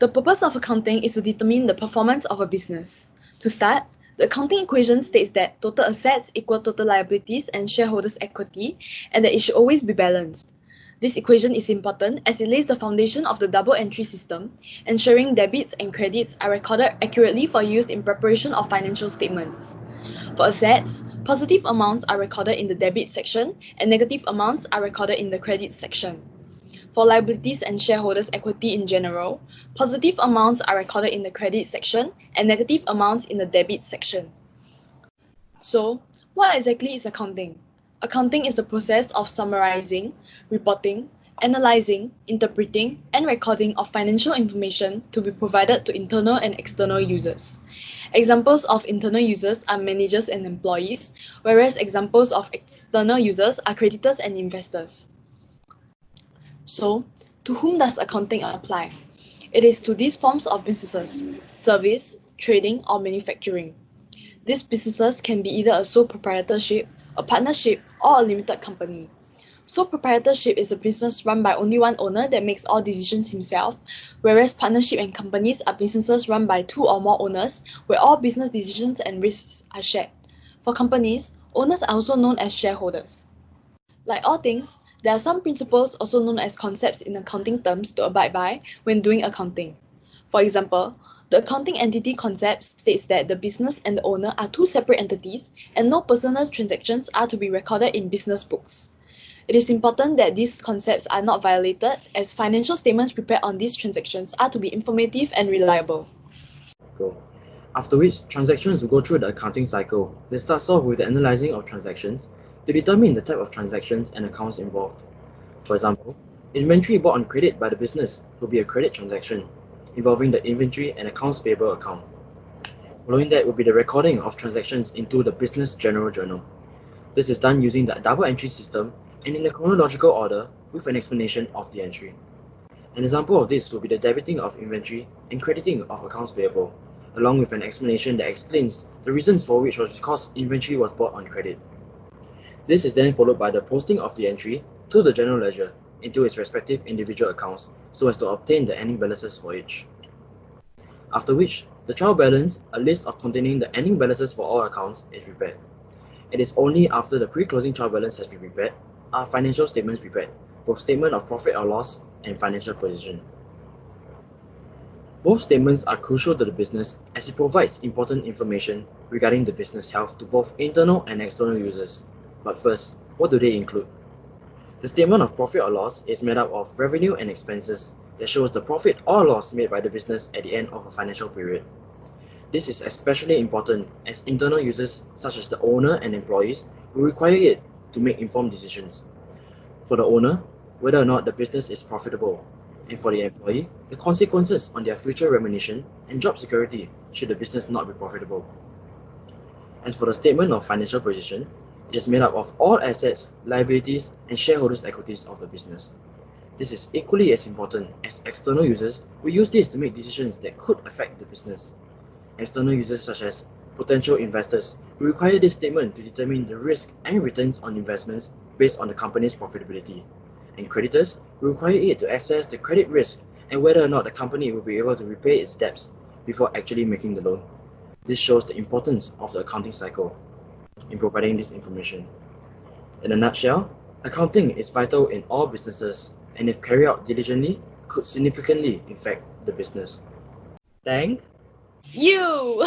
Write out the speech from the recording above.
The purpose of accounting is to determine the performance of a business. To start, the accounting equation states that total assets equal total liabilities and shareholders' equity, and that it should always be balanced. This equation is important as it lays the foundation of the double entry system, ensuring debits and credits are recorded accurately for use in preparation of financial statements. For assets, positive amounts are recorded in the debit section and negative amounts are recorded in the credit section. For liabilities and shareholders' equity in general, positive amounts are recorded in the credit section and negative amounts in the debit section. So, what exactly is accounting? Accounting is the process of summarizing, reporting, analyzing, interpreting, and recording of financial information to be provided to internal and external users. Examples of internal users are managers and employees, whereas examples of external users are creditors and investors. So, to whom does accounting apply? It is to these forms of businesses: service, trading, or manufacturing. These businesses can be either a sole proprietorship, a partnership, or a limited company. Sole proprietorship is a business run by only one owner that makes all decisions himself, whereas partnership and companies are businesses run by two or more owners where all business decisions and risks are shared. For companies, owners are also known as shareholders. Like all things, there are some principles, also known as concepts in accounting terms, to abide by when doing accounting. For example, the accounting entity concept states that the business and the owner are two separate entities and no personal transactions are to be recorded in business books. It is important that these concepts are not violated, as financial statements prepared on these transactions are to be informative and reliable. Cool. After which, transactions will go through the accounting cycle. This starts off with the analyzing of transactions to determine the type of transactions and accounts involved. For example, inventory bought on credit by the business will be a credit transaction, involving the inventory and accounts payable account. Following that will be the recording of transactions into the business general journal. This is done using the double entry system and in a chronological order with an explanation of the entry. An example of this will be the debiting of inventory and crediting of accounts payable, along with an explanation that explains the reasons for which was because inventory was bought on credit. This is then followed by the posting of the entry to the general ledger into its respective individual accounts so as to obtain the ending balances for each. After which, the trial balance, a list of containing the ending balances for all accounts, is prepared. It is only after the pre-closing trial balance has been prepared are financial statements prepared, both statement of profit or loss and financial position. Both statements are crucial to the business as it provides important information regarding the business health to both internal and external users. But first, what do they include? The statement of profit or loss is made up of revenue and expenses that shows the profit or loss made by the business at the end of a financial period. This is especially important as internal users such as the owner and employees will require it to make informed decisions. For the owner, whether or not the business is profitable, and for the employee, the consequences on their future remuneration and job security should the business not be profitable. As for the statement of financial position, it is made up of all assets, liabilities, and shareholders' equities of the business. This is equally as important as external users will use this to make decisions that could affect the business. External users such as potential investors will require this statement to determine the risk and returns on investments based on the company's profitability. And creditors will require it to assess the credit risk and whether or not the company will be able to repay its debts before actually making the loan. This shows the importance of the accounting cycle in providing this information. In a nutshell, accounting is vital in all businesses and if carried out diligently, could significantly affect the business. Thank You!